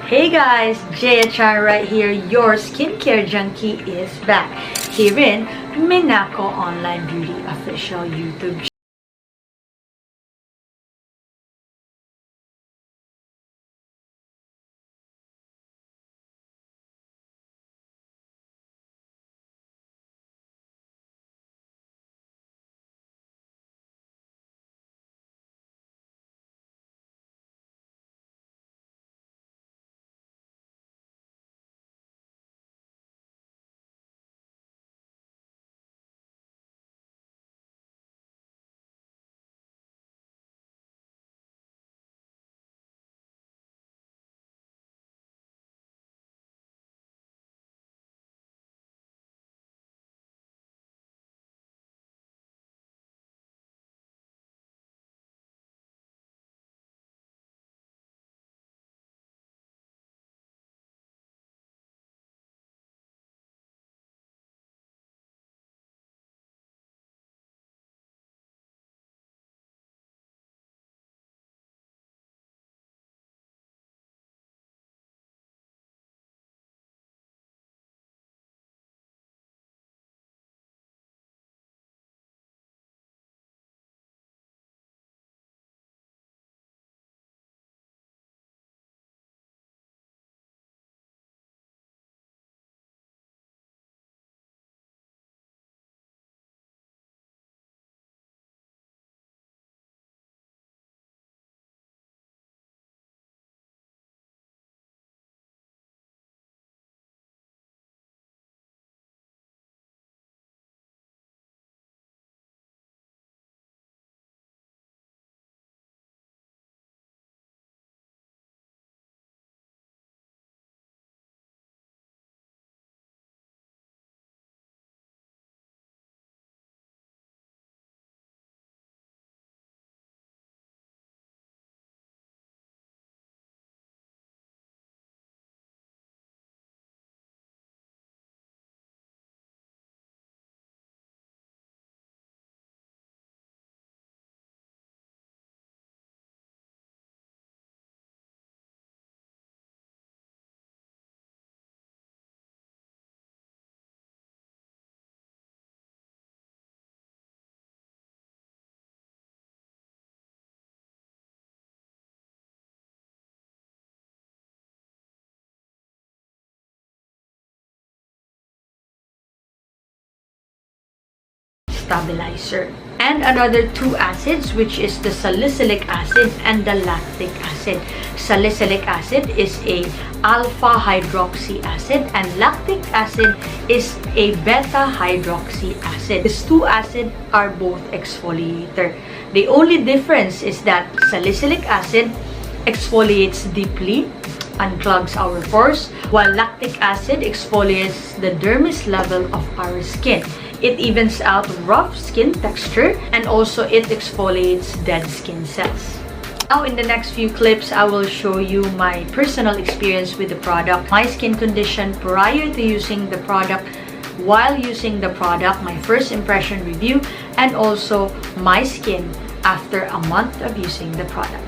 Hey guys, Jea Chan right here. Your skincare junkie is back here in Minako Online Beauty official YouTube. Stabilizer. And another two acids, which is the salicylic acid and the lactic acid. Salicylic acid is a alpha hydroxy acid and lactic acid is a beta hydroxy acid. These two acids are both exfoliator. The only difference is that salicylic acid exfoliates deeply, unclogs our pores, while lactic acid exfoliates the dermis level of our skin. It evens out rough skin texture and also it exfoliates dead skin cells. Now in the next few clips, I will show you my personal experience with the product, my skin condition prior to using the product, while using the product, my first impression review, and also my skin after a month of using the product.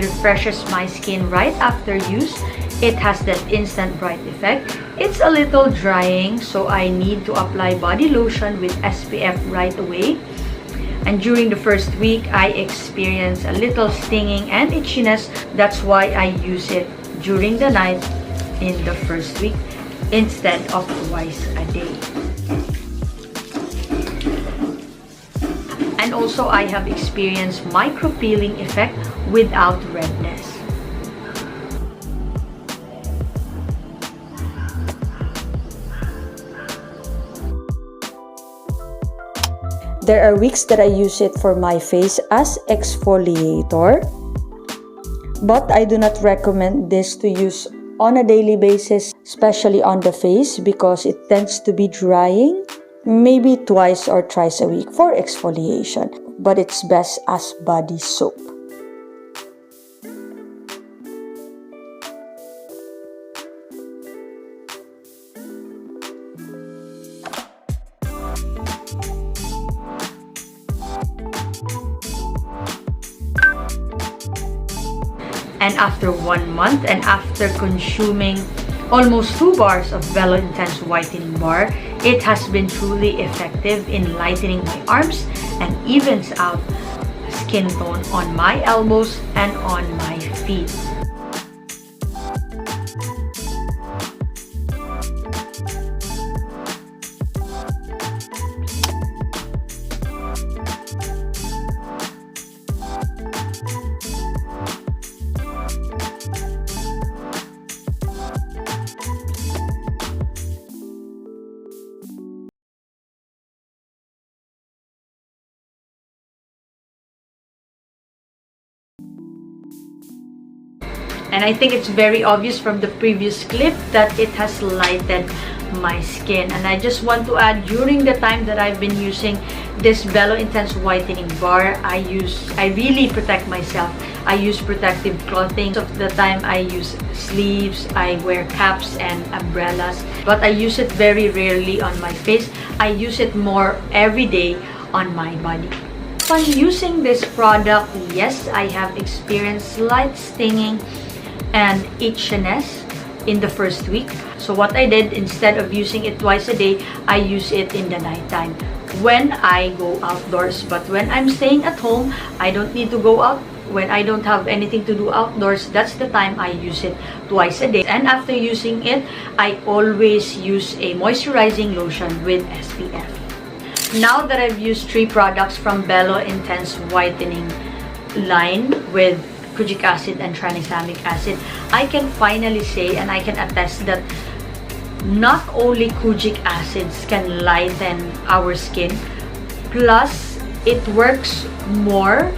refreshes my skin right after use. It has that instant bright effect. It's a little drying, so I need to apply body lotion with SPF right away. And during the first week, I experienced a little stinging and itchiness. That's why I use it during the night in the first week instead of twice a day. And also, I have experienced micropeeling effect without redness. There are weeks that I use it for my face as exfoliator, but I do not recommend this to use on a daily basis, especially on the face, because it tends to be drying. Maybe twice or thrice a week for exfoliation, but it's best as body soap. And after 1 month and after consuming almost 2 bars of Belo Intensive Whitening Bar, it has been truly effective in lightening my arms and evens out skin tone on my elbows and on my feet. And I think it's very obvious from the previous clip that it has lightened my skin. And I just want to add, during the time that I've been using this Belo Intensive Whitening Bar, I really protect myself. I use protective clothing. Most of the time I use sleeves, I wear caps and umbrellas, but I use it very rarely on my face. I use it more every day on my body. Upon using this product, yes, I have experienced slight stinging and itchiness in the first week. So what I did, instead of using it twice a day, I use it in the nighttime when I go outdoors. But when I'm staying at home, I don't need to go out. When I don't have anything to do outdoors, that's the time I use it twice a day. And after using it, I always use a moisturizing lotion with SPF. Now that I've used 3 products from Belo Intensive Whitening line with Kojic acid and tranexamic acid, I can finally say and I can attest that not only Kojic acids can lighten our skin, plus it works more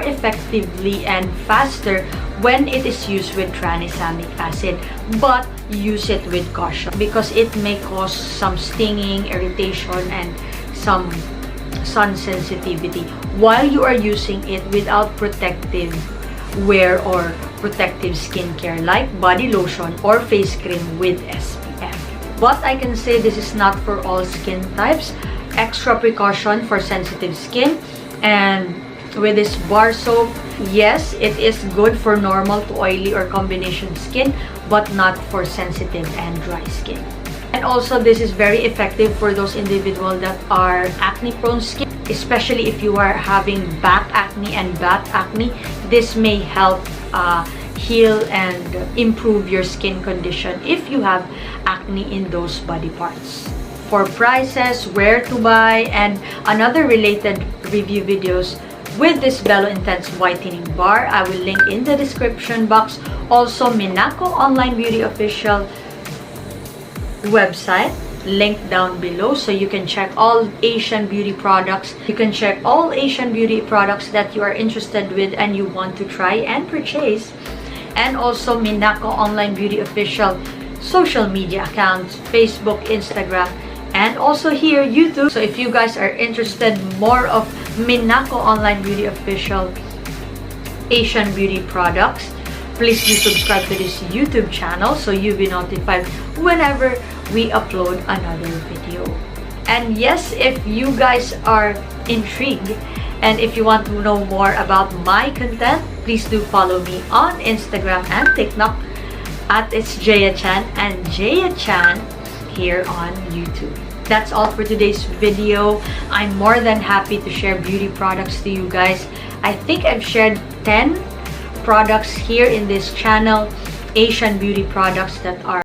effectively and faster when it is used with tranexamic acid. But use it with caution because it may cause some stinging, irritation, and some sun sensitivity while you are using it without protective wear or protective skincare like body lotion or face cream with SPF. But I can say this is not for all skin types. Extra precaution for sensitive skin. And with this bar soap, yes, it is good for normal to oily or combination skin, but not for sensitive and dry skin. And also, this is very effective for those individuals that are acne-prone skin, especially if you are having back acne and back acne. This may help heal and improve your skin condition if you have acne in those body parts. For prices, where to buy, and another related review videos with this Belo Intensive Whitening Bar, I will link in the description box. Also, Minako Online Beauty Official website, link down below, so you can check all Asian beauty products. You can check all Asian beauty products that you are interested with and you want to try and purchase. And also Minako Online Beauty Official social media accounts, Facebook, Instagram, and also here YouTube. So if you guys are interested more of Minako Online Beauty Official Asian beauty products, please do subscribe to this YouTube channel so you'll be notified whenever we upload another video. And yes, if you guys are intrigued and if you want to know more about my content, please do follow me on Instagram and TikTok at it's Jea Chan and Jea Chan here on YouTube. That's all for today's video. I'm more than happy to share beauty products to you guys. I think I've shared 10 products here in this channel, Asian beauty products that are